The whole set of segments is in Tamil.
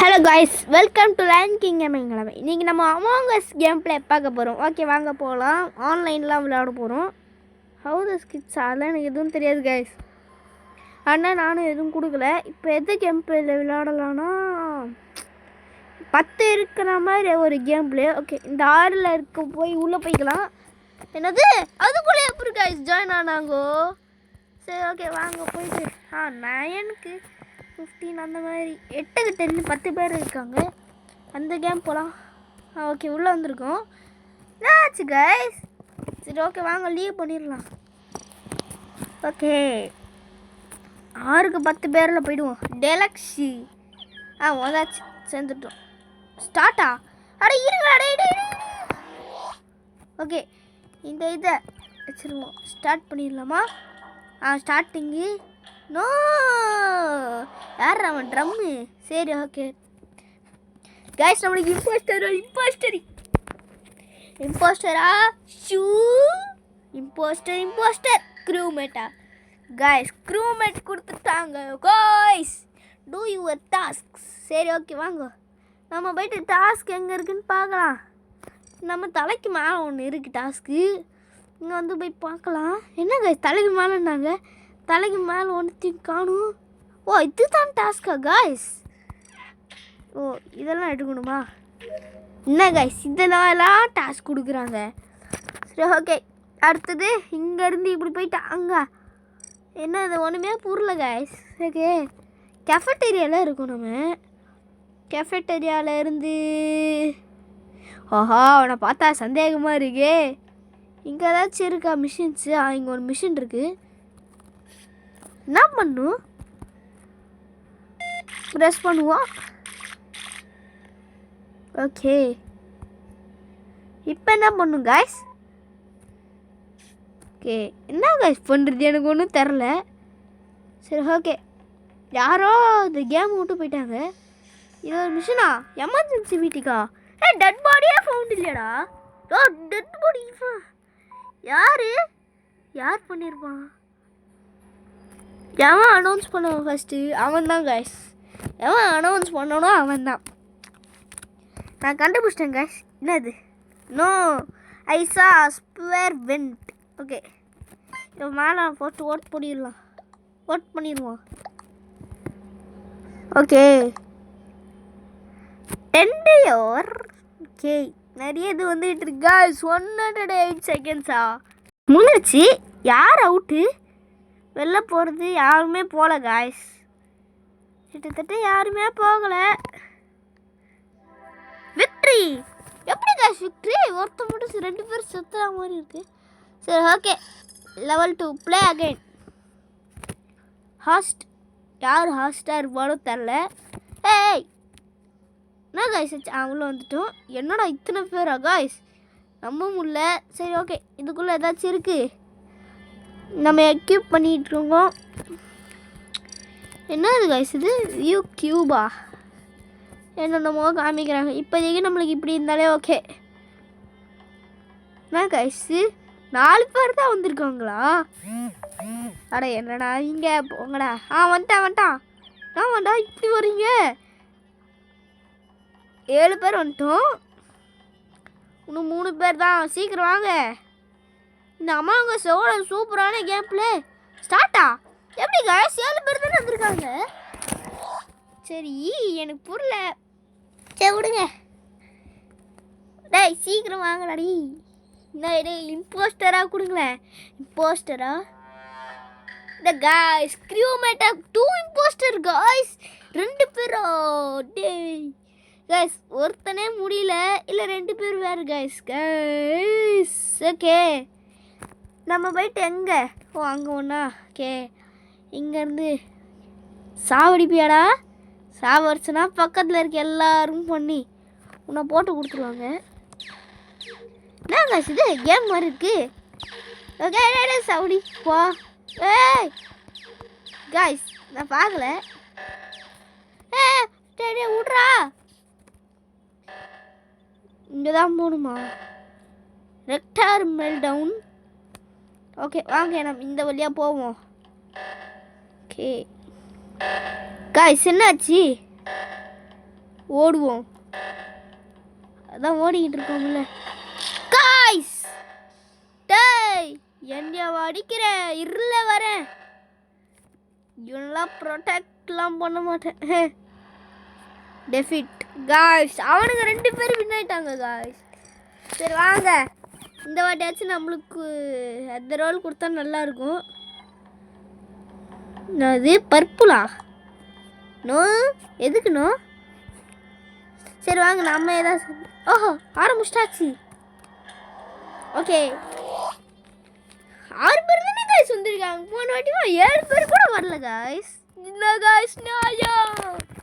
Hello guys, welcome to line king gaming. இன்றைக்கி நம்ம அமாங் அஸ் கேம் பிளே பார்க்க போகிறோம். ஓகே, வாங்க போகலாம். ஆன்லைன்லாம் விளையாட போகிறோம். ஹவு த ஸ்கிட்ஸ் அதெல்லாம் எனக்கு எதுவும் தெரியாது காய்ஸ். ஆனால் நானும் எதுவும் கொடுக்கல. இப்போ எது கேம் பிளேயில் விளையாடலான்னா 10 இருக்கிற மாதிரி ஒரு கேம் பிளே. ஓகே, இந்த 6ல் இருக்க போய் உள்ளே போய்க்கலாம். என்னது அதுக்குள்ளே எப்படி காய்ஸ் ஜாயின் ஆனாங்கோ? சரி, ஓகே வாங்க போயிட்டு 9க்கு 15 அந்த மாதிரி 8க்கு 10 10 பேர் இருக்காங்க. அந்த கேம் போகலாம். ஓகே, உள்ளே வந்திருக்கோம். என்னாச்சு கைஸ்? சரி, ஓகே வாங்க லீவ் பண்ணிடலாம். ஓகே, 6க்கு 10 பேரில் போயிடுவோம். டெலக்ஸி வந்தாச்சு, சேர்ந்துட்டோம். ஸ்டார்ட்டா? அட இருங்க, அடே. ஓகே, இந்த இதை வச்சுருவோம். ஸ்டார்ட் பண்ணிடலாமா? ஸ்டார்டிங்கு. நோ, யார் அவன் ட்ரம்மு? சரி, ஓகே கைஸ், நம்மளுக்கு இம்போஸ்டரா ஷூ இம்போஸ்டர் க்ரூமேட்டா கைஸ்? க்ரூமேட் கொடுத்துட்டாங்க கைஸ். Two your task. சரி, ஓகே வாங்க நம்ம போய்ட்டு டாஸ்க் எங்கே இருக்குன்னு பார்க்கலாம். நம்ம தலைக்கு மேலே ஒன்று இருக்குது டாஸ்க்கு. இங்கே வந்து போய் பார்க்கலாம். என்ன கைஸ் தலைக்கு மேலேன்னாங்க? தலைக்கு மேலே ஒன்றுத்தையும் காணும். ஓ, இதுதான் டாஸ்கா காய்ஸ்? ஓ, இதெல்லாம் எடுக்கணுமா? என்ன காய்ஸ் இதெல்லாம் டாஸ்க் கொடுக்குறாங்க? சரி, ஓகே அடுத்தது இங்கேருந்து இப்படி போயிட்டு அங்கே என்ன அது ஒன்றுமே புரியல காய்ஸ். ஓகே, கெஃபட்டேரியாவில் இருக்கும். நம்ம கெஃபட்டேரியாவில் இருந்து அவனை பார்த்தா சந்தேகமாக இருக்கே. இங்கே ஏதாச்சும் இருக்கா மிஷின்ஸு? இங்கே ஒரு மிஷின் இருக்குது. என்ன பண்ணும்? ப்ரெஸ் பண்ணுவோம். ஓகே, இப்போ என்ன பண்ணும் காய்ஸ்? ஓகே, என்ன காய்ஸ் பண்ணுறது எனக்கு ஒன்றும் தெரில. சரி, ஓகே யாரோ இந்த கேம் விட்டு போயிட்டாங்க. இது ஒரு மிஷினா? எமர்ஜென்சி மீட்டிங்கா? டெட் பாடியே ஃபவுண்ட் இல்லையாடா? டெட் பாடி யார் பண்ணியிருப்பான்? எவன் அனௌன்ஸ் பண்ணுவான் ஃபஸ்ட்டு? அவன் தான் கைஸ். எவன் அனௌன்ஸ் பண்ணணும் அவன் தான். நான் கண்டுபிடிச்சிட்டேன் கைஸ். என்னது? நோ, ஐ சா ஸ்பேர் வெண்ட். ஓகே, இப்போ மேலே போட்டு ஓட் பண்ணிடுவோம். Okay, 10 hour. ஓகே, நிறைய இது வந்துட்டு இருக்கு கைஸ். 108 செகண்ட்ஸா முடிஞ்சிருச்சு. யார் அவுட்டு? வெளில போகிறது யாருமே போகல காய்ஸ். கிட்டத்தட்ட யாருமே போகலை. விக்ட்ரி எப்படி காய்ஸ்? விக்ட்ரி ஒருத்த மட்டும் 2 பேர் சுற்றுற மாதிரி இருக்குது. சரி, ஓகே level 2 ப்ளே அகைன். யார் ஹாஸ்டாக இருப்பாலும் தெரில. ஏய் என்ன காய்ஸ் அவ்வளோ வந்துட்டோம். என்னடா இத்தனை பேரா காய்ஸ்? நம்ப முடியல. சரி, ஓகே இதுக்குள்ளே ஏதாச்சும் இருக்குது. நம்ம எக்யூப் பண்ணிகிட்ருக்கோம். என்ன இது கைஸ்? இது வியூ கியூபா? என்னென்னமோ காமிக்கிறாங்க. இப்போதைக்கு நம்மளுக்கு இப்படி இருந்தாலே ஓகே. என்ன கைஸு 4 பேர் தான் வந்திருக்காங்களா? அட என்னடா இங்கே போங்கடா. வந்துட்டான். இப்படி வரீங்க? 7 பேர் வந்துட்டோம். இன்னும் 3 பேர் தான். சீக்கிரம் வாங்க. இந்த அமாங் அஸ் சூப்பரான கேம் பிளே ஸ்டார்ட்டா? எப்படி காய்ஸ் 7 பேர் தானே வந்திருக்காங்க? சரி, எனக்கு புரியல. சரி விடுங்க. டேய் சீக்கிரம் வாங்கடாடி. டேய் இம்போஸ்டராக கொடுங்களேன். இம்போஸ்டரா? இந்த காய்ஸ் க்ரூமேட்டா 2 இம்போஸ்டர் காய்ஸ். 2 பேரா? டேய் காய்ஸ் ஒருத்தனே முடியல. இல்லை 2 பேர் வேறு காய்ஸ். ஓகே, நம்ம போயிட்டு எங்கே? அங்கே ஒன்றா? ஓகே, இங்கேருந்து சாவடிப்பியாடா? சாவடிச்சுனா பக்கத்தில் இருக்க எல்லாரும் பண்ணி உன்னை போட்டு கொடுத்துருவாங்க. என்ன காய்ஸ் இது கேம் மாதிரி இருக்குது? ஓகே சாவடி போ. ஏய் காய்ஸ் நான் பார்க்கல. விட்றா. இங்கே தான் போகணுமா? Rector meltdown. ஓகே வாங்க நம்ம இந்த வழியாக போவோம். ஓகே காய்ஸ் என்னாச்சு? ஓடுவோம். அதான் ஓடிக்கிட்டு இருக்கோம்ல காய்ஸ். டேய் என்னைய அடிக்கிற இருள வரேன். இவனெல்லாம் ப்ரொடெக்ட்லாம் பண்ண மாட்டேன். Defeat guys. அவனுங்க 2 பேரும் வின் ஆயிட்டாங்க காய்ஸ். சரி வாங்க, இந்த வாட்டியாச்சும் நம்மளுக்கு அந்த ரோல் கொடுத்தா நல்லாயிருக்கும். அது பர்ப்புலா? நோ, எதுக்குண்ணோ? சரி வாங்க நம்ம ஏதாவது. ஓஹோ ஆரம்பிச்சிட்டாச்சு. ஓகே 6 பேர் தானே காய்ஸ் வந்திருக்காங்க. போன வாட்டிமா 7 பேர் கூட வரல காய்ஸ். என்ன காய்ஸ் நியாயம்?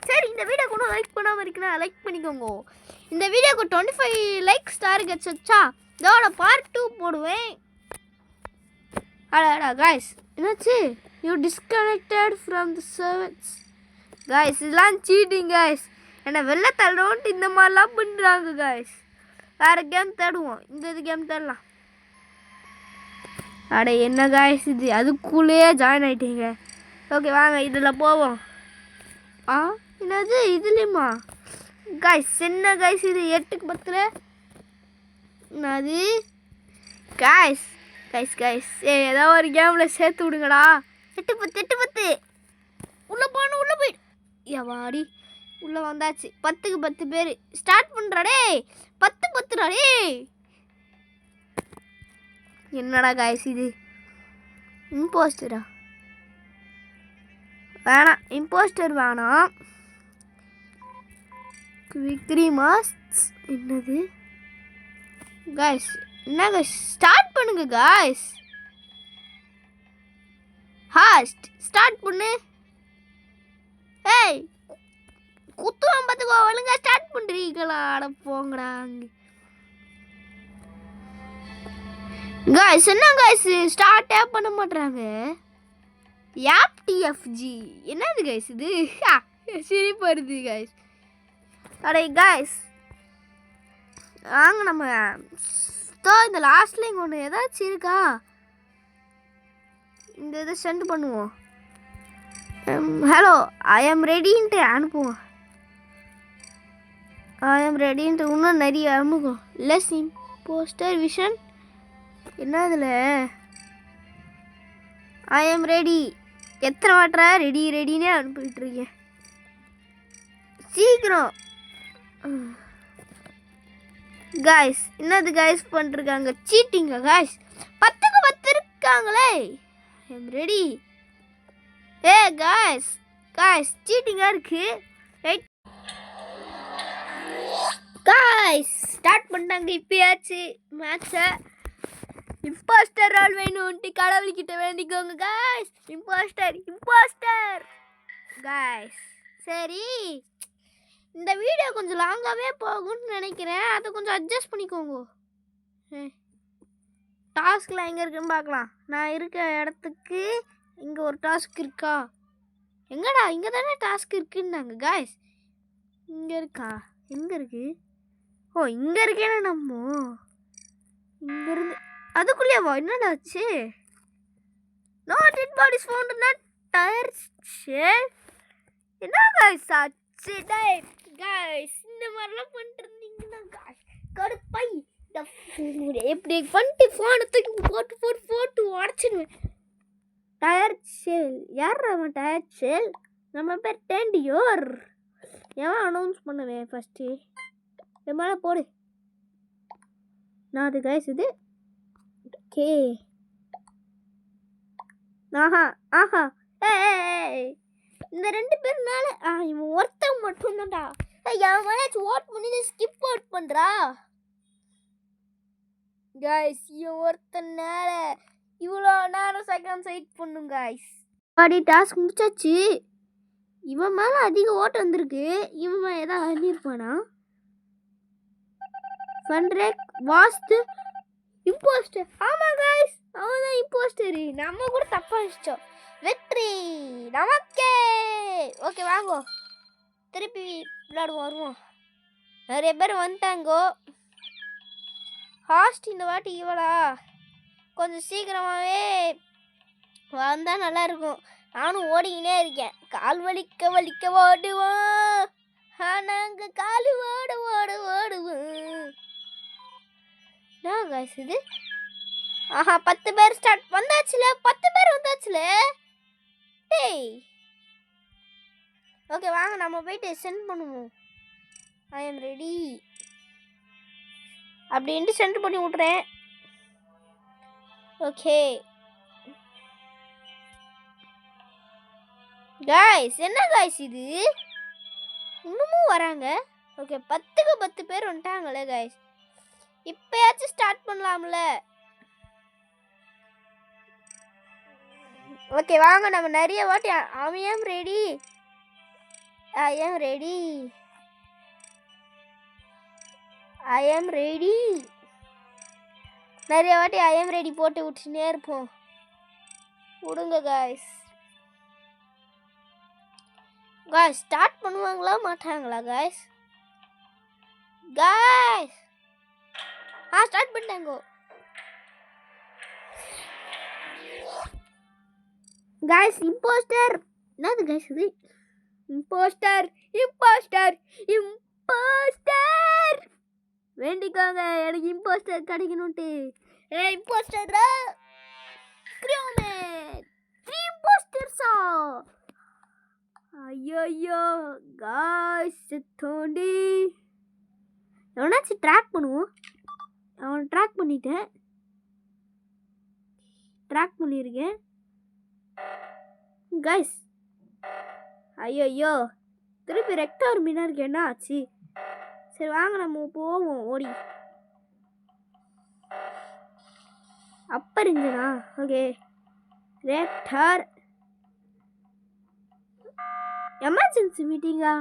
சரி இந்த வீடியோ கூட லைக் பண்ணாமல் இருக்குன்னா லைக் பண்ணிக்கோங்க. இந்த வீடியோக்கு 25 லைக்ஸ் டார்கெட்ஸ் வச்சா இதோட பார்ட் 2 போடுவேன். அடா காய்ஸ் என்னாச்சு? You disconnected from the servers. Guys இதெல்லாம் சீட்டிங் காய்ஸ். என்னை வெளில தள்ளுறோன்ட்டு இந்த மாதிரிலாம் பண்ணுறாங்க காய்ஸ். வேறு கேம் தேடுவோம். இது கேம் தேடலாம். அட என்ன காய்ஸ் இது, அதுக்குள்ளேயே ஜாயின் ஆகிட்டீங்க. ஓகே வாங்க இதில் போவோம். என்னது இதுலேயுமா காய்ஸ்? என்ன காய்ஸ் இது 8க்கு 10ல் என்னது காய்ஸ்? காய்ஸ் காய்ஸ் ஏதோ ஒரு கேமில் சேர்த்து விடுங்கடா. 8-10 உள்ளே போகணும். உள்ளே போயிடு. எவாடி உள்ளே வந்தாச்சு. 10க்கு 10 பேர் ஸ்டார்ட் பண்ணுறாடே. 10-10 என்னடா காய்ஸ் இது? இம்போஸ்டரா? வேணாம், இம்போஸ்டர் வேணாம். விக்ரி மாஸ்க் என்னது காய்ஸ்? என்ன காய்ஸ்? ஸ்டார்ட் பண்ணுங்க காய்ஸ். ஸ்டார்ட் பண்ணு. ஏய் குத்துவான் பார்த்துக்கோ. ஒழுங்கா ஸ்டார்ட் பண்ணுறீங்களா? அட போங்கடா அங்கே காய்ஸ். என்ன காய்ஸ் ஸ்டார்ட்டே பண்ண மாட்றாங்க. யாப் டிஎஃப்ஜி என்னது காய்ஸ் இது? சிரிப்பு வருது காய்ஸ். அடே காய்ஸ் வாங்க நம்ம இந்த லாஸ்ட்ல இங்கே ஒன்று ஏதாச்சும் இருக்கா? இந்த இதை சென்ட் பண்ணுவோம். ஹலோ ஐ ஆம் ரெடின்ட்டு அனுப்புவோம். ஐ ஆம் ரெடின்ட்டு இன்னும் நிறைய அனுப்புவோம். லெஸ் இம்போஸ்டர் விஷன் என்ன இதில்? ஐ ஆம் ரெடி. எத்தனை வாட்டரா ரெடினே அனுப்பிட்டுருக்கேன். சீக்கிரம் காய்ஸ். என்னது காய்ஸ் பண்ணிருக்காங்க? சீட்டிங்க காய்ஸ். 10க்கு 10 இருக்காங்களே. ஐ ஆம் ரெடி. ஏ காய்ஸ் சீட்டிங்காக இருக்கு. ரைட் காய்ஸ் ஸ்டார்ட் பண்ணிட்டாங்க. இப்பயாச்சு மேட்சை. இம்போஸ்டர் ரோல் வேணும்ன்ட்டு கடவுள்கிட்ட வேண்டிக்கோங்க காய்ஸ். Impostor guys. சரி இந்த வீடியோ கொஞ்சம் லாங்காகவே போகும்னு நினைக்கிறேன். அதை கொஞ்சம் அட்ஜஸ்ட் பண்ணிக்கோங்க. டாஸ்க்லாம் எங்கே இருக்குன்னு பார்க்கலாம். நான் இருக்க இடத்துக்கு இங்கே ஒரு டாஸ்க் இருக்கா? எங்கடா? இங்கே தானே டாஸ்க் இருக்குன்னாங்க காய்ஸ். இங்கே இருக்கா? எங்கே இருக்கு? ஓ இங்கே இருக்கேன்னு நம்ம இங்கேருந்து அதுக்குள்ளேயேவா? என்னடாச்சு? No dead bodies found not டயர் ஷேல். என்ன காய்ஸ் ஆச்சு? காய்ஸ் இந்த மாதிரிலாம் பண்ணிட்டு இருந்தீங்கன்னா காய்ஸ் கடுப்பை எப்படி பண்ணிட்டு ஃபோனை தூக்கி போட்டு உடச்சிடுவேன். டயர் ஷேல் யார்? அவன் டயர் ஷேல் நம்ம பேர் டேண்டியோர். எவன் அனௌன்ஸ் பண்ணுவேன் ஃபஸ்ட்டு? என் மேலே போடு. நான் அது காய்ஸ் இது ஓகே. ஆஹா இந்த 2 பேர் மேலே இவன் ஒருத்தன் மட்டும்தான்டா. என் மேலே ஓட் பண்ணி ஸ்கிப் அவுட் பண்ணுறா காய்ஸ். இவன் ஒருத்தனால இவ்வளோ நேரம் செகண்ட் வெயிட் பண்ணும் காய்ஸ். பாடி டாஸ்க் முடிச்சாச்சு. இவன் மேலே அதிக ஓட்டு வந்திருக்கு. இவன் மேலே ஏதாவது அழியிருப்பானா? ஃபன்ரேக் வாஸ்து இம்போஸ்டர். ஆமாம் காய்ஸ் அவன் தான் இம்போஸ்டரு. நம்ம கூட தப்பாக நினச்சோம். வெற்றி நமக்கே. ஓகே வாங்கோ திருப்பி விளையாடுவோம். வருவோம். நிறைய பேர் வந்துட்டாங்கோ. ஹாஸ்ட் இந்த வாட்டி இவளா கொஞ்சம் சீக்கிரமாகவே வந்தால் நல்லாயிருக்கும். நானும் ஓடிக்கினே இருக்கேன். கால் வலிக்க ஓடுவோம். நாங்க காலு ஓடுவோம். காய்ஸ் இது ஆஹா 10 பேர் ஸ்டார்ட் வந்தாச்சுல 10 பேர் வந்தாச்சுல. டேய் ஓகே வாங்க நம்ம போயிட்டு சென்ட் பண்ணுவோம். ஐ எம் ரெடி அப்படின்ட்டு சென்ட் பண்ணி விட்றேன். ஓகே காய்ஸ் என்ன காய்ஸ் இது இன்னமும் வராங்க. ஓகே 10க்கு 10 பேர் வந்துட்டாங்களே காய்ஸ். இப்பயாச்சும் ஸ்டார்ட் பண்ணலாம்ல. ஓகே வாங்க நம்ம நிறைய வாட்டி ஐ எம் ரெடி நிறைய வாட்டி ஐ எம் ரெடி போட்டு விட்டுனே இருப்போம். விடுங்க காய்ஸ். ஸ்டார்ட் பண்ணுவாங்களா மாட்டாங்களா காய்ஸ்? ஸ்டார்ட் பண்ணிட்டாங்க காய்ஸ். இம்போஸ்டர் என்னது காய்ஸ் இது? இம்போஸ்டர் வேண்டிக்கோங்க எனக்கு இம்போஸ்டர் கிடைக்கணும்ட்டு. இம்போஸ்டரா கிரூமேட் 3 இம்போஸ்டர்ஸா? ஐயோ காய்ஸ் தோண்டி எவனாச்சும் ட்ராக் பண்ணுவோம். அவனை ட்ராக் பண்ணியிருக்கேன் காய்ஸ். ஐயோ திருப்பி ரெக்டார் மீனருக்கு என்ன ஆச்சு? சரி வாங்க நம்ம போவோம் ஓடி. அப்பர் இன்ஜினா? ஓகே ரெக்டார் எமர்ஜென்சி மீட்டிங்கா?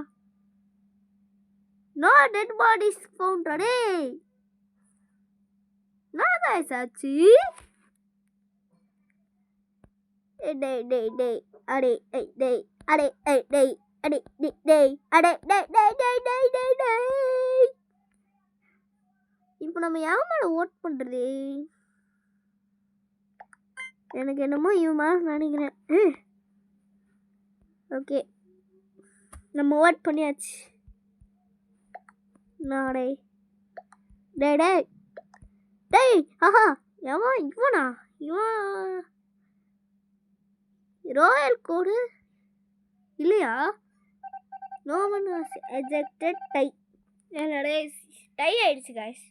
நோ டெட் பாடிஸ் ஃபவுண்ட் டே. நான் காய்ஸ் ஆச்சு. டேய் இப்போ நம்ம யார் மேல ஓட் பண்றது? எனக்கு என்னமோ இவன் மேல நினைக்கிறேன். ஓகே நம்ம ஓட் பண்ணியாச்சு. டேய் ஆஹா எவன் இவனா? இவன் ராயல் கோடு இல்லையா? No one was ejected. Tie ஆயிடுச்சு காய்ஸ்.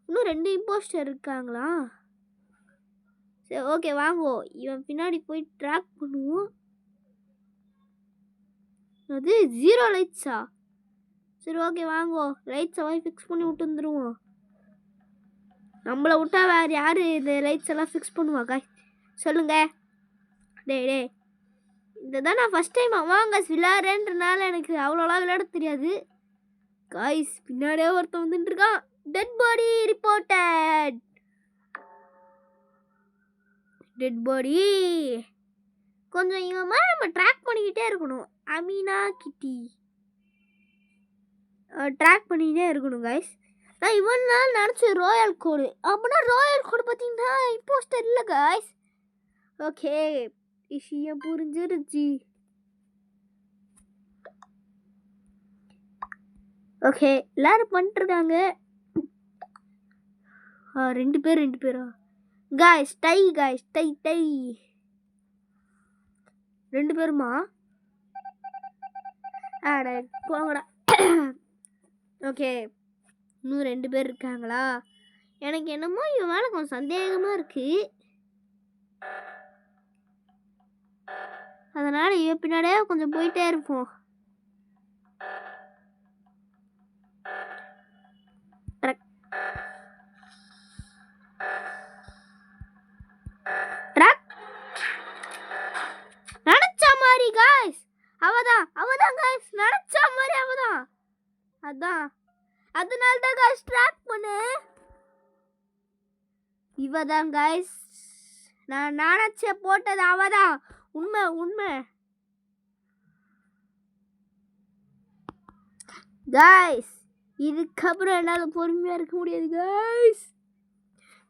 இன்னும் 2 இம்போஸ்டர் இருக்காங்களா? சரி ஓகே வாங்குவோம். இவன் பின்னாடி போய் ட்ராக் பண்ணுவோம். அது 0 லைட்ஸா? சரி ஓகே வாங்குவோம். லைட்ஸை போய் ஃபிக்ஸ் பண்ணி விட்டு வந்துடுவோம். நம்மளை விட்டா வேறு யார் இந்த லைட்ஸ் எல்லாம் ஃபிக்ஸ் பண்ணுவா காய்ஸ் சொல்லுங்க. டேய் இதுதான் நான் ஃபஸ்ட் டைம் வாங்க விளையாடுறேன்றனால எனக்கு அவ்வளோலாம் விளையாட தெரியாது காய்ஸ். பின்னாடியே ஒருத்தன் வந்துட்டு இருக்கான். Dead body reported. கொஞ்சம் இவன் மாதிரி நம்ம ட்ராக் பண்ணிக்கிட்டே இருக்கணும். அமீனா கிட்டி ட்ராக் பண்ணிக்கிட்டே இருக்கணும் காய்ஸ். நான் இவன் நாள் நினச்சேன் ராயல் கோடு. அப்படின்னா ராயல் கோடு பார்த்தீங்கன்னா இம்போஸ்டர் இல்லை காய்ஸ். ஓகே விஷயம் புரிஞ்சிருச்சு. ஓகே எல்லாரும் பண்ணிட்டுருக்காங்க. 2 பேரா காய்ஸ்? டை 2 பேருமா? போங்கடா. ஓகே இன்னும் 2 பேர் இருக்காங்களா? எனக்கு என்னமோ இவன் மேலே கொஞ்சம் சந்தேகமாக இருக்கு. அதனால் இவன் பின்னாடியே கொஞ்சம் போயிட்டே இருப்போம். நினச்ச மாதிரி காய்ஸ் அவதான் காய்ஸ். நினச்ச மாதிரி அவதான். அதனால தான் காய்ஸ் ட்ராக் பண்ணு. இவதான் காய்ஸ். நான் நினச்ச போட்டது அவதான். உண்மை காய்ஸ். இதுக்கப்புறம் என்னால் பொறுமையாக இருக்க முடியாது காய்ஸ்.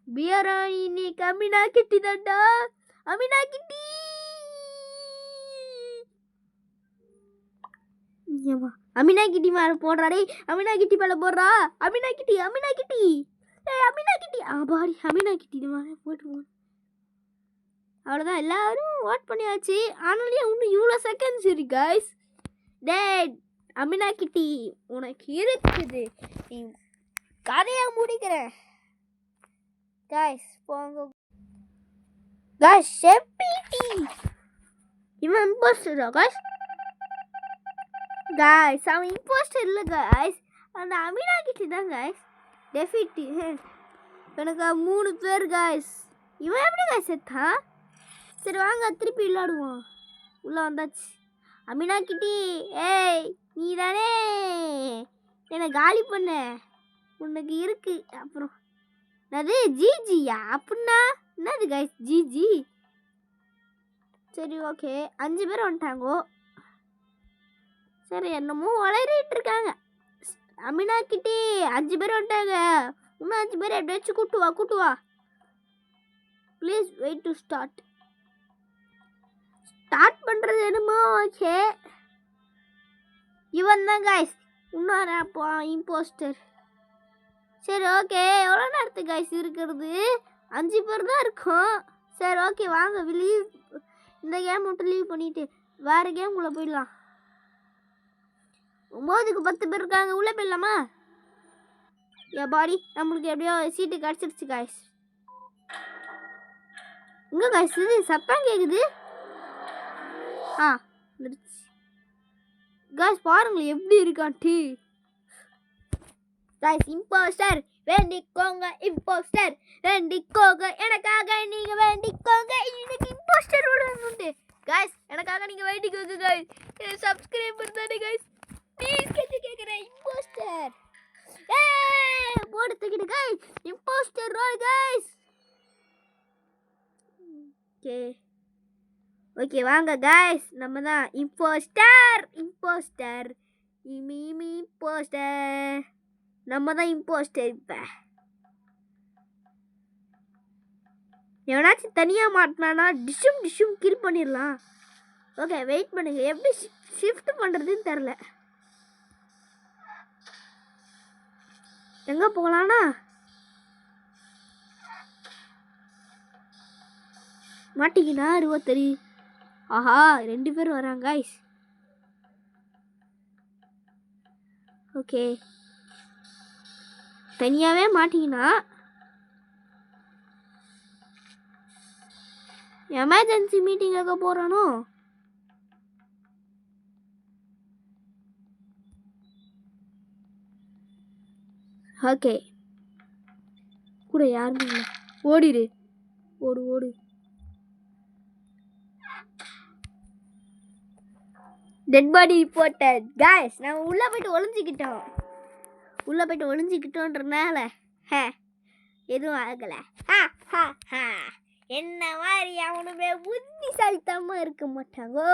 பியராணி இன்னைக்கு அமீனா கிட்டி தாண்டா. அமீனா கிட்டி ஏமா அமினா கிட்டி மேலே போடுறா டேய். அமினா கிட்டி மேலே போடுறா. அமினா கிட்டி ஏய் அமினா கிட்டி பாடி அமினா கிட்டி இது மேலே போட்டுருவோம். அவ்வளோதான், எல்லாரும் ஓட் பண்ணியாச்சு. ஆனாலும் இன்னும் இவ்வளோ செகண்ட்ஸ் இருக்கு கைஸ். டேய் அமினா கிட்டி உனக்கு இருக்குது, நீ கதையை முடிக்கிறேன் கைஸ். போங்க கைஸ். ஷெப்பிட்டி இவன் இம்போஸ்டரா கைஸ்? கைஸ் அவன் இம்போஸ்டர் இல்லை கைஸ், அந்த அமினா கிட்டி தான் கைஸ் டெஃபிட்டி. எனக்கு 3 பேர் கைஸ். இவன் எப்படி கைஸ் செத்தான்? சரி வாங்க திருப்பி விளையாடுவோம். உள்ளே வந்தாச்சு. அமினா கிட்டி ஏய் நீ தானே என்னை காலி பண்ண, உனக்கு இருக்கு. அப்புறம் என்னது ஜிஜியா? அப்படின்னா என்னது கைஸ் ஜிஜி? சரி ஓகே 5 பேர் வந்துட்டாங்கோ. சரி என்னமோ வளரிட்டு இருக்காங்க. அமினா கிட்டி 5 பேர் வந்துட்டாங்க. இன்னும் 5 பேர் எப்படியாச்சும் கூட்டு வா ப்ளீஸ். வெயிட் டு ஸ்டார்ட் பண்ணுறது என்னமோ ஓகே. இவன் தான் கைஸ் இன்னொரு இம்போஸ்டர். சரி ஓகே எவ்வளோ நேரத்துக்கு கைஸ் இருக்கிறது? 5 பேர் தான் இருக்கும். சரி ஓகே வாங்க லீவ், இந்த கேம் மட்டும் லீவ் பண்ணிவிட்டு வேறு கேம் உள்ளே போயிடலாம். 9க்கு 10 பேர் இருக்காங்க, உள்ளே போயிடலாமா? என் பாடி நம்மளுக்கு எப்படியோ சீட்டு கிடச்சிருச்சு கைஸ். இங்கே கைஸ் இது சத்தம் கேட்குது. வந்துடுச்சு கைஸ். பாருங்களேன் எப்படி இருக்கான்ட்டு கைஸ். இம்போஸ்டர் வேண்டிக்கோங்க, இம்போஸ்டர் வேண்டிக்கோங்க, எனக்காக நீங்க வேண்டிக்கோங்க. இன்னைக்கு இம்போஸ்டர் விடணுண்டு கைஸ், எனக்காக நீங்க வேண்டிக்கோங்க கைஸ். சப்ஸ்கிரைபர் தானே கைஸ், ப்ளீஸ் கேட்குறேன். இம்போஸ்டர் போட்டு தூக்கிட்டு guys. Impostor role guys. Okay வாங்க கைஸ், நம்ம தான் இம்போஸ்டர். இம்போஸ்டர் நம்ம தான் இம்போஸ்டர். இப்போ எவனாச்சும் தனியாக மாட்டினானா டிஷ்ஷும் கில் பண்ணிடலாம். ஓகே வெயிட் பண்ணுங்க, எப்படி ஷிஃப்ட் பண்ணுறதுன்னு தெரில. எங்கே போகலான்னா மாட்டிக்கினா 63. ஆஹா 2 பேர் வராங்க கைஸ். ஓகே தனியாகவே மாட்டிக்கினா எமர்ஜென்சி மீட்டிங் எங்கே போகிறானோ? ஓகே கூட யாருமே இல்லை. ஓடிடு ஓடு. Dead body reported guys. நம்ம உள்ளே போய்ட்டு ஒளிஞ்சிக்கிட்டோன்றனால எதுவும் ஆகலை. என்ன மாதிரி அவனுமே புத்திசாலித்தனமாக இருக்க மாட்டாங்கோ.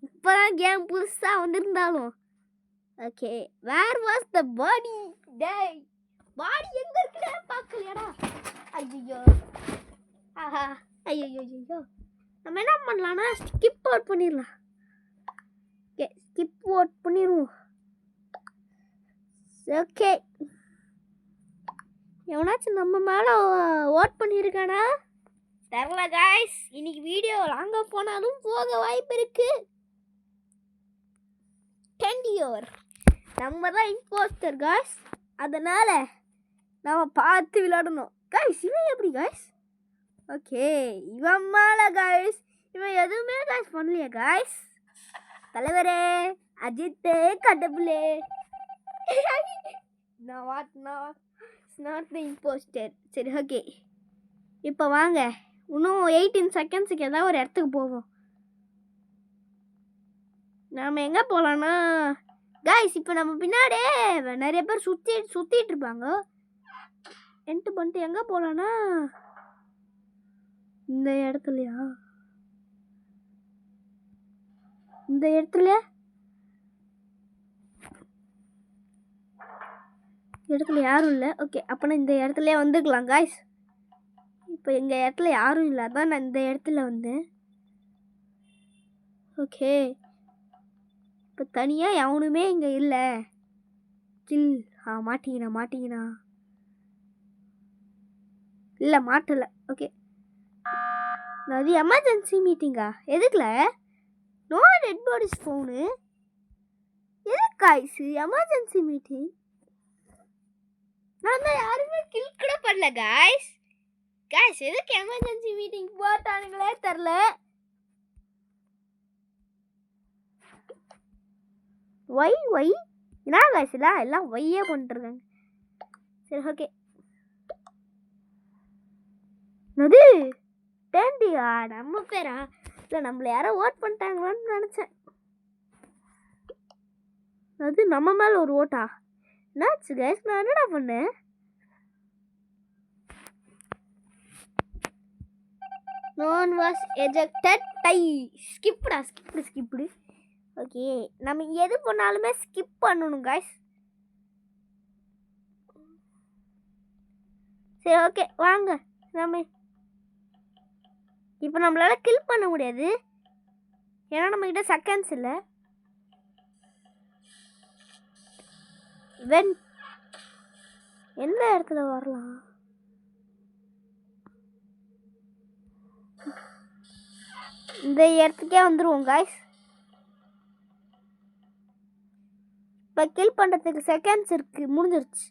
இப்போதான் கேம் புதுசாக வந்திருந்தாலும். ஓகே வேர் வாஸ் த பாடி? டேய் பாடி எங்கே இருக்குடா பார்க்கலையாடா? ஐயோ நம்ம என்ன பண்ணலாம்னா ஸ்கிப் அவுட் பண்ணிடலாம். ஓகே எவனாச்சும் நம்ம மேலே ஓட் பண்ணியிருக்கானா தெரில கைஸ். இன்னைக்கு வீடியோ லாங்காக போனாலும் போக வாய்ப்பு இருக்கு. 10 ஓவர் நம்ம தான் இம்போஸ்டர் கைஸ், அதனால் நம்ம பார்த்து விளையாடணும் கைஸ். இவன் எப்படி கைஸ்? ஓகே இவன் மேலே கைஸ் இவன் எதுவுமே கைஸ் பண்ணலையா கைஸ்? தலைவரே அஜித்தே கடவுளே நாட் த இம்போஸ்டர். சரி ஓகே இப்போ வாங்க இன்னும் 18 செகண்ட்ஸுக்கு ஏதாவது ஒரு இடத்துக்கு போவோம். நாம் எங்கே போகலான்னா கைஸ் இப்போ நம்ம பின்னாடியே நிறைய பேர் சுற்றிட்டு இருப்பாங்க. என்ட்டு பண்ணிட்டு எங்கே போகலான்னா இந்த இடத்துல யாரும் இல்லை. ஓகே அப்போனா இந்த இடத்துல வந்துக்கலாம் காய்ஸ். இப்போ எங்கள் இடத்துல யாரும் இல்லை, அதான் நான் இந்த இடத்துல வந்தேன். ஓகே இப்போ தனியாக எவனுமே இங்கே இல்லை. கில் மாட்டிக்கினா இல்லை மாட்டலை. ஓகே, அது எமர்ஜென்சி மீட்டிங்கா? எதுக்குல? நோ டெட் பாடிஸ் ஃபோனு எதுக்கு காய்ஸ்? எமர்ஜென்சி மீட்டிங் நான் தான் யாருமே கில் கூட பண்ணல காய்ஸ். எதுக்கு எமர்ஜென்சி மீட்டிங் போட்டானுங்களே தெரில. ஒய் என்ன காய்ஸ் எல்லாம் ஒய்யே பண்ணிட்டுருக்காங்க. சரி ஓகே, அது டேண்டியா நம்ம பேரா? இல்லை நம்மள யாரோ ஓட் பண்ணிட்டாங்களான்னு நினச்சேன். அது நம்ம மேலே ஒரு ஓட்டா? என்னாச்சு கைஸ்? நான் என்னடா பண்ணேன்? None was ejected tie. Skipped. Okay, நம்ம எது பண்ணாலுமே ஸ்கிப் பண்ணணும் கைஸ். சரி ஓகே வாங்க. நம்ம இப்போ நம்மளால் கில் பண்ண முடியாது, ஏன்னா நம்மக்கிட்ட செகண்ட்ஸ் இல்லை. எந்த இடத்துல வரலாம்? இந்த இடத்துக்கே வந்துடுவோம் காய்ஸ். இப்போ கில் பண்ணுறதுக்கு செகண்ட்ஸ் இருக்கு, முடிஞ்சிருச்சு.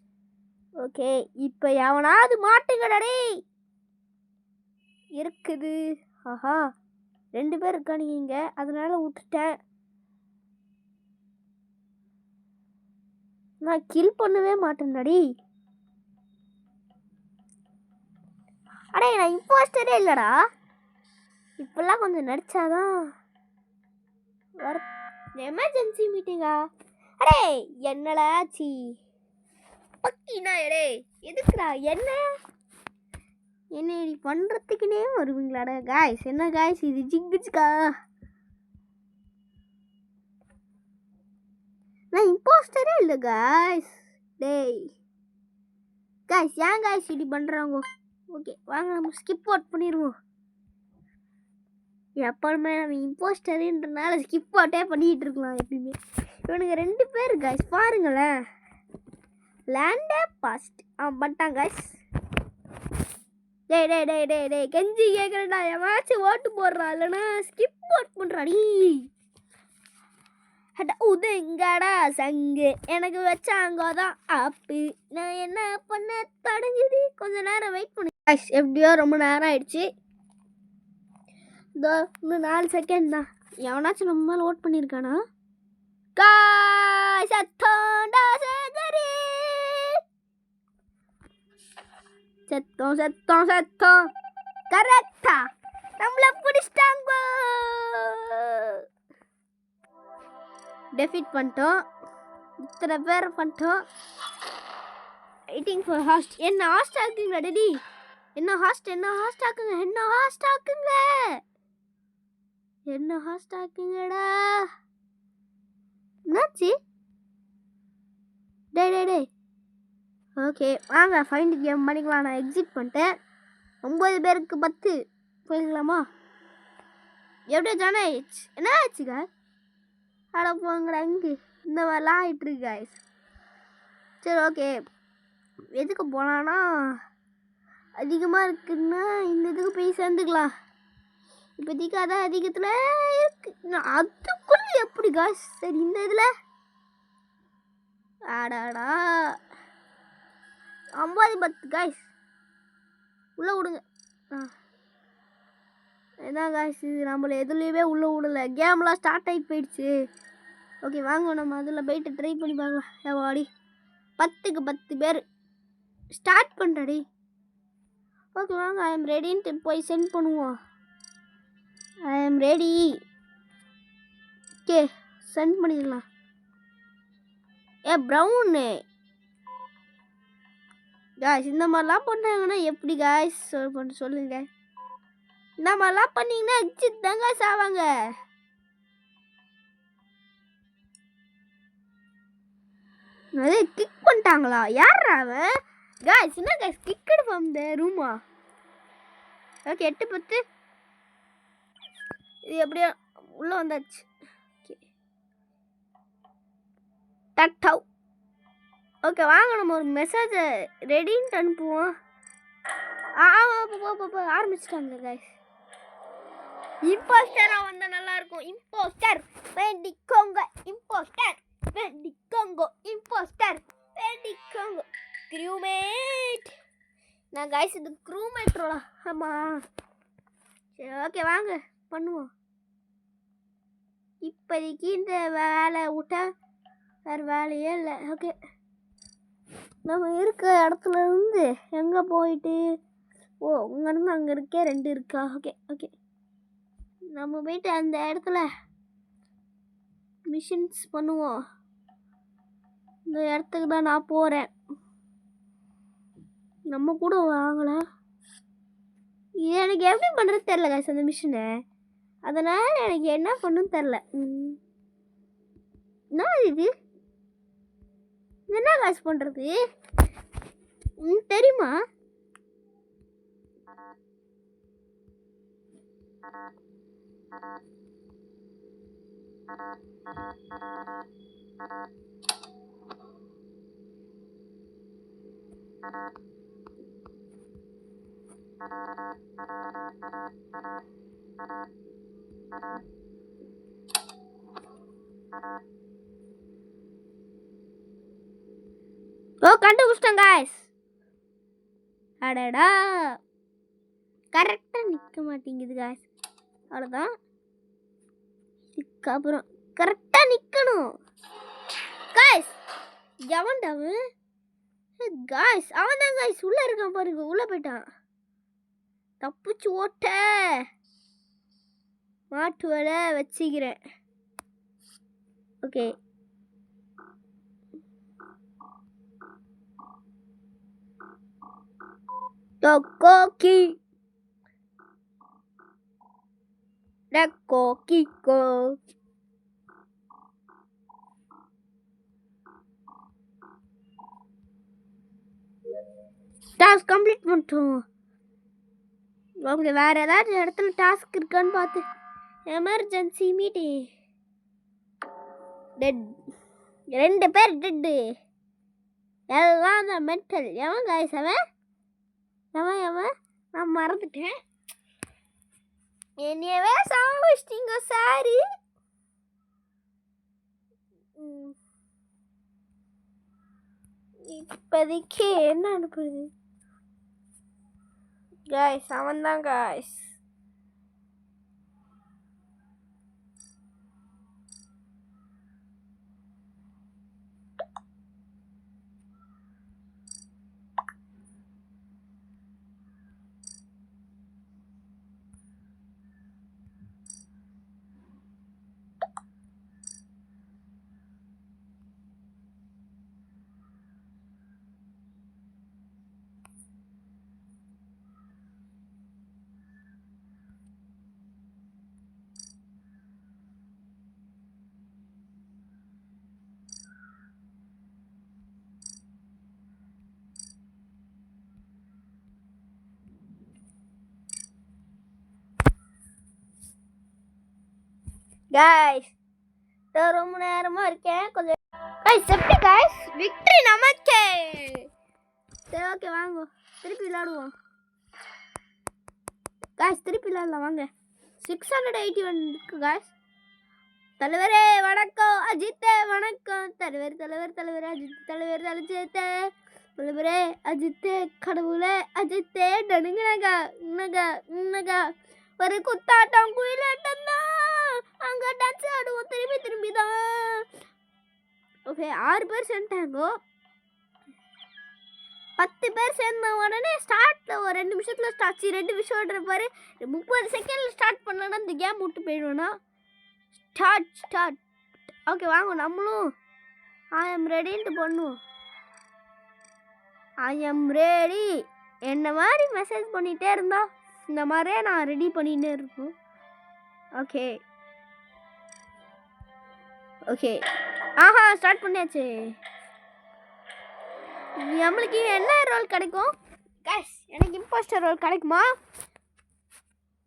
ஓகே, இப்போ எவனாவது மாட்டுங்கடே இருக்குது. ஆஹா 2 பேர் இருக்கானுங்க, அதனால விட்டுட்டேன். நான் கில் பண்ணவே மாட்டேன்டாடி. அடே நான் இம்போஸ்டரே இல்லைடா. இப்பெல்லாம் கொஞ்சம் நடிச்சாதான் வர. எமர்ஜென்சி மீட்டிங்கா? அடே என்னடாச்சி பக்கினா? எடே எதுக்குடா என்ன இப்படி பண்ணுறதுக்குன்னே வருவீங்களாடா காய்ஸ்? என்ன காய்ஸ் இது ஜிங்குச்சுக்கா? நான் இம்போஸ்டரே இல்லை காய்ஸ். டேய் காய்ஸ் ஏன் காய்ஸ் இப்படி பண்ணுறாங்க? ஓகே வாங்க நம்ம ஸ்கிப் அவுட் பண்ணிடுவோம். எப்பவுமே நம்ம இம்போஸ்டருன்றனால ஸ்கிப் அவுட்டே பண்ணிகிட்டு இருக்கலாம் எப்பயுமே. இவனுங்க 2 பேர் காய்ஸ் பாருங்களேன், லேண்டே பாஸ்ட் பண்ணிட்டான் காய்ஸ். டேய் கெஞ்சி கேட்குறேன்டா, எவனாச்சும் ஓட்டு போடுறா, இல்லைன்னா ஸ்கிப் அவுட் பண்ணுறாடி. உதுங்கடா சங்கு எனக்கு வச்சாங்கதான் ஆப்பு. நான் என்ன பண்ண தடைஞ்சுது? கொஞ்ச நேரம் வெயிட் பண்ணு காய்ஸ். எப்படியோ ரொம்ப நேரம் ஆயிடுச்சு. இதோ இன்னும் 4 செகண்ட் தான். எவனாச்சும் நம்ம மேலே ஓட் பண்ணியிருக்கானா? காய் சத்தோண்டா சேகரி. சத்தம் கரெக்டா நம்மள பிடிச்சிட்டாங்க. டெஃபிட் பண்ணிட்டோம், இத்தனை பேர் பண்ணிட்டோம். Waiting for host. என்ன ஹாஸ்ட் ஆக்குங்களா டெடி? என்ன ஹாஸ்ட் ஆக்குங்க, என்ன ஹாஸ்ட் ஆக்குங்கடா. என்னாச்சு? டே ஓகே வாங்க ஃபைண்ட் கேம் பண்ணிக்கலாம். நான் எக்ஸிட் பண்ணிட்டேன். 9 பேருக்கு 10 போயிடலாமா? எப்படியோ ஜாயின் ஆயிடுச்சு. என்ன ஆச்சுங்க? அட போங்கடா, இங்கே இந்த மாதிரிலாம் ஆகிட்டுருக்கு காய்ஸ். சரி ஓகே, எதுக்கு போகலான்னா அதிகமாக இருக்குன்னா இந்த இதுக்கு போய் சேர்ந்துக்கலாம். இப்போதைக்கு அதான் அதிகத்தில் இருக்குது. அதுக்குள்ளே எப்படி காய்ஸ்? சரி இந்த இதில் ஆடாடா 50 காய்ஸ் உள்ளே விடுங்க. என்ன காய்ஸ் இது நம்மளை எதுலேயுமே உள்ளே விடலை. கேம்லாம் ஸ்டார்ட் ஆகி போயிடுச்சு. ஓகே வாங்க நம்ம அதில் போயிட்டு ட்ரை பண்ணி பார்க்கலாம். எவாடி 10க்கு 10 பேர் ஸ்டார்ட் பண்ணுறடி. ஓகே வாங்க, ஐ எம் ரெடின்ட்டு போய் சென்ட் பண்ணுவோம். I am ready. Okay send பண்ணிடலாம். ப்ரௌனு காய்ஸ் இந்த மாதிரிலாம் பண்ணாங்கன்னா எப்படி காய்ஸ் சொல்லுங்க. இந்த மாதிரிலாம் பண்ணிங்கன்னா எக்ஸிட் தாங்க சாவாங்க. அதே கிக் பண்ணிட்டாங்களா? யாரா அவன்? காய்ஸ் என்ன காய்ஸ் கிக்கடு ஃப்ரம் த ரூமா? ஓகே 8 10 இது எப்படியோ உள்ளே வந்தாச்சு. ஓகே தட்டவ். ஓகே வாங்க நம்ம ஒரு மெசேஜை ரெடின்ட்டு அனுப்புவோம். ஆரம்பிச்சிட்டாங்க கைஸ். இம்போஸ்டராக வந்தால் நல்லாயிருக்கும். இம்போஸ்டர் வேண்டிக்கோங்க, இம்போஸ்டர் வேண்டிக்கோங்க, இம்போஸ்டர் வேண்டிக்கோங்க. க்ரூமேட் நான் கைஸ் இது க்ரூமேட் ரோலா? ஆமாம். சரி ஓகே வாங்க பண்ணுவோம். இப்போதைக்கு இந்த வேலை விட்டா வேறு வேலையே இல்லை. ஓகே நம்ம இருக்கிற இடத்துல இருந்து எங்கே போயிட்டு இங்கேருந்து அங்கே இருக்கே 2 இருக்கா? ஓகே ஓகே நம்ம போயிட்டு அந்த இடத்துல மிஷின்ஸ் பண்ணுவோம். இந்த இடத்துக்கு தான் நான் போகிறேன். நம்ம கூட வாங்கலாம். இது எனக்கு எப்படி பண்ணுறது தெரில காசு அந்த மிஷினை. அதனால் எனக்கு என்ன பண்ணுன்னு தெரில. என்ன இது என்ன காசு பண்ணுறது தெரியுமா? கண்டுபிடிச்சிட்டேன் காய்ஸ். அடடா கரெக்டாக நிற்க மாட்டேங்குது காய்ஸ். அவ்வளோதான். இதுக்கப்புறம் கரெக்டாக நிற்கணும் காய்ஸ். எவன்டாவு காய்ஸ்? அவன் தான் காய்ஸ் உள்ளே இருக்கான் பாருங்க. உள்ளே போயிட்டான். தப்பிச்சு ஓட்ட மாட்டு வேலை வச்சுக்கிறேன். ஓகே கோக்கி கோக்கிக்கோ டாஸ்க் கம்ப்ளீட் பண்ணிட்டோம். ஓகே வேறு ஏதாச்சும் இடத்துல டாஸ்க் இருக்கான்னு பார்த்து. Emergency meeting. டெட் 2 பேர் டெட்டு. எல்லாம் அந்த மென்டல். எவன் காய்ஸ் அவன்? எவன் நான் மறந்துட்டேன். என்னையவே சாவிச்சிட்டிங்க சாரி. இப்போதைக்கு என்ன அனுப்புறது காய்ஸ்? அவன் தான் காய்ஸ். காய்ஸ் ரொம்ப நேரமா இருக்கேன். கொஞ்சம் காய்ஸ் எப்படி காய்ஸ் விக்டரி நமக்கே. சரி ஓகே வாங்க திருப்பி விளையாடுவோம் காய்ஸ். திருப்பி விளையாடலாம் வாங்க. 681 இருக்கு காய்ஸ். தலைவரே வணக்கம். அஜித்தே வணக்கம். தலைவர் அஜித் தலைவரே அஜித்தே கடவுளே அஜித்தே நடுங்கினகா இன்னகா ஒரு குத்தாட்டம் குயிலாட்டம் தான். அங்கே டான்ஸ் ஆடுவோம் திரும்பி தான். ஓகே 6 பேர் சேர்ந்துட்டாங்க. 10 பேர் சேர்ந்த உடனே ஸ்டார்ட்டில் ஒரு 2 நிமிஷத்தில் ஸ்டார்ட் 2 நிமிஷம் ஓடுற பாரு. 30 செகண்டில் ஸ்டார்ட் பண்ணலன்னா இந்த கேம் விட்டு போயிடுவேண்ணா. ஸ்டார்ட். ஓகே வாங்க நம்மளும் ஐ எம் ரெடின்ட்டு பண்ணுவோம். I am ready. என்ன மாதிரி மெசேஜ் பண்ணிகிட்டே இருந்தா இந்த மாதிரியே நான் ரெடி பண்ணிகிட்டே இருப்போம். ஓகே ஸ்டார்ட் பண்ணியாச்சு. நம்மளுக்கு என்ன ரோல் கிடைக்கும் காய்ஸ்? எனக்கு இம்போஸ்டர் ரோல் கிடைக்குமா?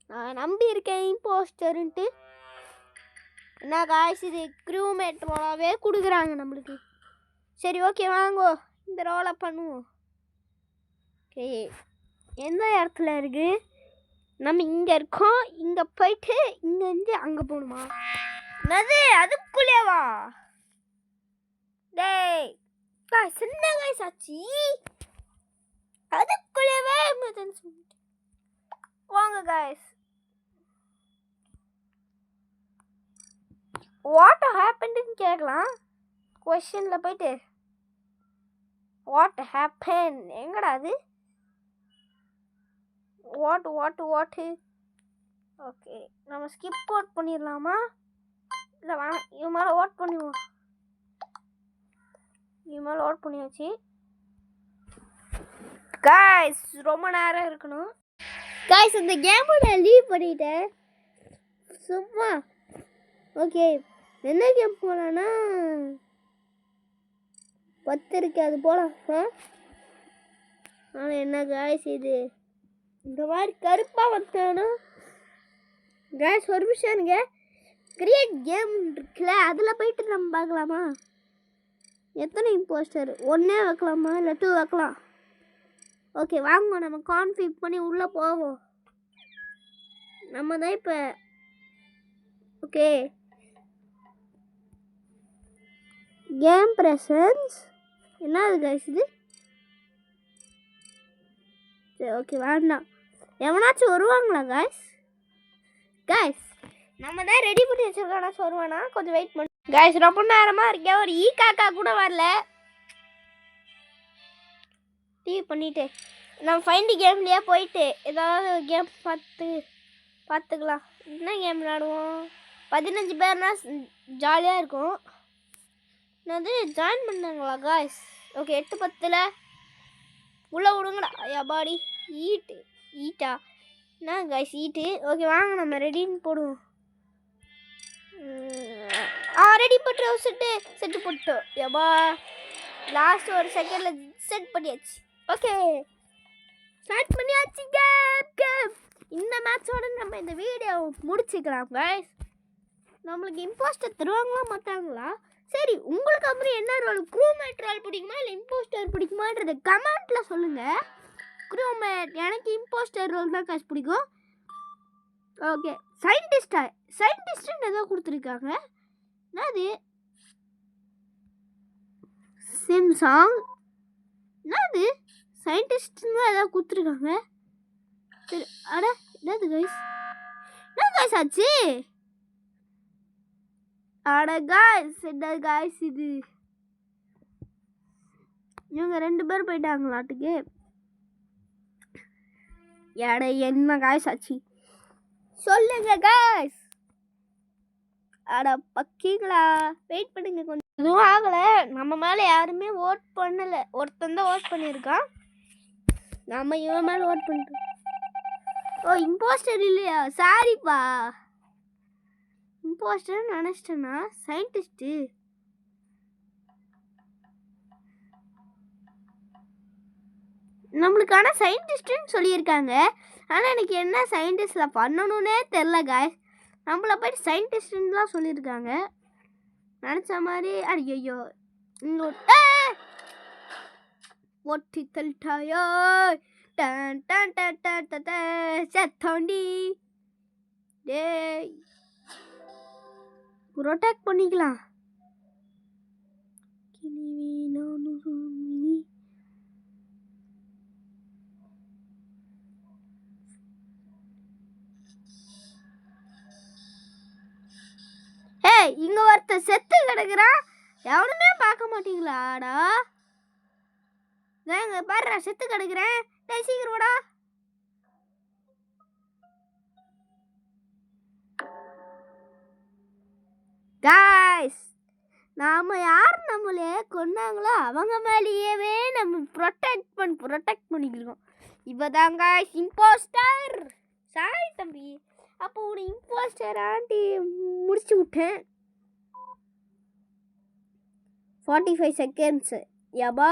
நான் நம்பி இருக்கேன் இம்போஸ்டருன்ட்டு. என்ன காய்ஸ் இது க்ரூமேட் ரோலாகவே கொடுக்குறாங்க நம்மளுக்கு. சரி ஓகே வாங்கோ இந்த ரோலை பண்ணுவோம். ஓகே எந்த இடத்துல இருக்கு? நம்ம இங்கே இருக்கோம். இங்கே போயிட்டு இங்கேருந்து அங்கே போகணுமா? என்னது அதுக்குள்ளேவா? டேய் சின்ன காய்ஸ் ஆச்சு அதுக்குள்ளேவே வாங்க காய்ஸ். வாட் ஹேப்பன்னு கேட்கலாம் கொஸ்டினில் போயிட்டு. வாட் ஹேப்பன் எங்கடா அது? வாட்டு ஓகே நம்ம ஸ்கிப் ஓட் பண்ணிடலாமா? இல்லை வேணாம், இவன் மேலே ஓட் பண்ணுவோம். இவன் மேலே ஓட் பண்ணியாச்சு காய்ஸ். ரொம்ப நேரம் இருக்கணும் காய்ஸ். இந்த கேமை நான் லீவ் பண்ணிட்டேன் சும்மா. ஓகே என்ன கேம் போகலான்னா 10 இருக்கு அது போகலாம். ஆனால் என்ன காய்ஸ் இது இந்த மாதிரி கருப்பாக வந்தானா காய்ஸ்? ஒரு நிமிஷம் இருங்க. கிரியேட் கேம் இருக்குல்ல அதில் போயிட்டு நம்ம பார்க்கலாமா? எத்தனை இம்போஸ்டர்? 1 வைக்கலாமா இல்லை 2 வைக்கலாம்? ஓகே வாங்க நம்ம கான்ஃபிக் பண்ணி உள்ளே போவோம். நம்ம தான் இப்போ ஓகே கேம் ப்ரெசன்ஸ் என்ன அது காய்ஸ் இது? சரி ஓகே வேண்டாம். எவனாச்சும் வருவாங்களா காய்ஸ்? காய்ஸ் நம்ம தான் ரெடி பண்ணி வச்சுருக்கோம். வருவானா? கொஞ்சம் வெயிட் பண்ணு காய்ஸ். ரொம்ப நேரமாக இருக்கேன். ஒரு காக்கா கூட வரல. டிவி பண்ணிவிட்டு நம்ம ஃபைண்ட் கேம்லேயே போயிட்டு ஏதாவது ஒரு கேம் பார்த்துக்கலாம். என்ன கேம் விளாடுவோம்? 15 பேர்னா ஜாலியாக இருக்கும். என்னது ஜாயின் பண்ணாங்களா காய்ஸ்? ஓகே 8-10 உள்ளே விடுங்கடா. எபாடி ஈட்டா என்ன காய்ஸ் ஈட்டு? ஓகே வாங்க நம்ம ரெடின்னு போடுவோம். ரெடி போட்டு செட்டு போட்டோம். எபா லாஸ்ட் ஒரு செகண்டில் செட் பண்ணியாச்சு. ஓகே ஸ்டார்ட் பண்ணியாச்சு கேம். இந்த மேட்சோட நம்ம இந்த வீடியோ முடிச்சுக்கலாம் காய்ஸ். நம்மளுக்கு இம்போஸ்டர் தருவாங்களா மாட்டாங்களா? சரி உங்களுக்கு அப்புறம் என்ன ரோல்? க்ரூமேட் ரோல் பிடிக்குமா இல்லை இம்போஸ்டர் பிடிக்குமான்றதை கமெண்ட்டில் சொல்லுங்கள். க்ரூமேட் எனக்கு இம்போஸ்டர் ரோல் தான் காசு பிடிக்கும். ஓகே சயின்டிஸ்ட்டுன்னு ஏதோ கொடுத்துருக்காங்க. என்னது சிம்சாங்? என்னது சயின்டிஸ்ட்னு ஏதோ கொடுத்துருக்காங்க. சரி அட என்னது கைஸ்? என்ன கைஸ் ஆச்சு? அட காய்ஸ் என்ன காய்ஸ் இது? இவங்க 2 பேர் போயிட்டாங்களாட்டுக்கு. எட என்ன காய்ஸ் ஆச்சு சொல்லுங்க காய்ஸ். அட பக்கீங்களா வெயிட் பண்ணுங்க கொஞ்சம். எதுவும் ஆகலை. நம்ம மேலே யாருமே ஓட் பண்ணலை. ஒருத்தன் தான் ஓட் பண்ணியிருக்கான். நம்ம இவன் மேலே ஓட் பண்ணிட்டோம். ஓ இம்போஸ்டர் இல்லையா? சாரிப்பா இம்போஸ்டர் நினச்சிட்டேன்னா சயின்டிஸ்ட்டு. நம்மளுக்கான சயின்டிஸ்ட்டுன்னு சொல்லியிருக்காங்க. ஆனால் எனக்கு என்ன சயின்டிஸ்டில் பண்ணணுன்னே தெரில காய்ஸ். நம்மளை போய்ட்டு சயின்டிஸ்ட்டுன்னு தான் சொல்லியிருக்காங்க. நினச்ச மாதிரி ஐயோ இங்கே ஒட்டி தள்ளிட்டாயோ சத்தோண்டி. டேய் ப்ரொடெக்ட் பண்ணிக்கலாம். ஏய் இங்க ஒருத்தர் செத்து கிடக்குறான். எவனுமே பார்க்க மாட்டீங்களாடா? இங்க பாரு செத்து கிடக்குறேன். டேய் சீக்கிரம் வாடா. காய்ஸ் நாம யார் நம்மளே கொன்னாங்களோ அவங்க மேலேயே நம்ம ப்ரொடெக்ட் பண்ணிக்கிறோம். இப்போதான் காய்ஸ் இம்போஸ்டர். சாரி தம்பி, அப்போ ஒரு இம்போஸ்டர் ஆண்டி முடிச்சு விட்டேன். 45 செகண்ட்ஸு. யாபா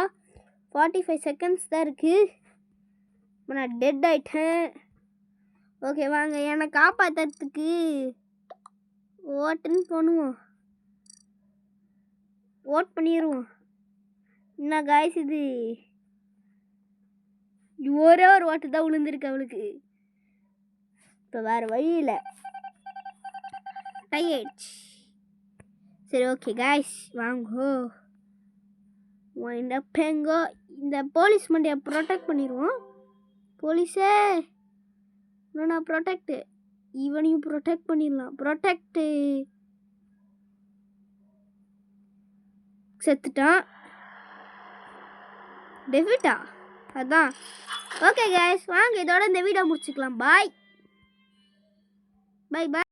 45 செகண்ட்ஸ் தான் இருக்குது. இப்போ நான் டெட் ஆகிட்டேன். ஓகே வாங்க என்னை காப்பாற்றுறதுக்கு ஓட்டுன்னு பண்ணுவோம். ஓட் பண்ணிடுவோம். என்ன காய்ஸ் இது ஒரே ஒரு ஓட்டு தான் விழுந்திருக்கு அவளுக்கு. இப்போ வேறு வழி இல்லை, ஆயிடுச்சு. சரி ஓகே காய்ஸ் வாங்கோ பெங்கோ. இந்த போலீஸ் மண்டியை ப்ரொடெக்ட் பண்ணிடுவோம். போலீஸே நான் ப்ரொடெக்ட், இவனையும் ப்ரொடெக்ட் பண்ணிடலாம். ப்ரொடெக்ட் செத்துட்டான். டெஃபிட்டா அதான். ஓகே கைஸ் வாங்க இதோட இந்த வீடியோ முடிச்சுக்கலாம். பாய் பாய் பாய்.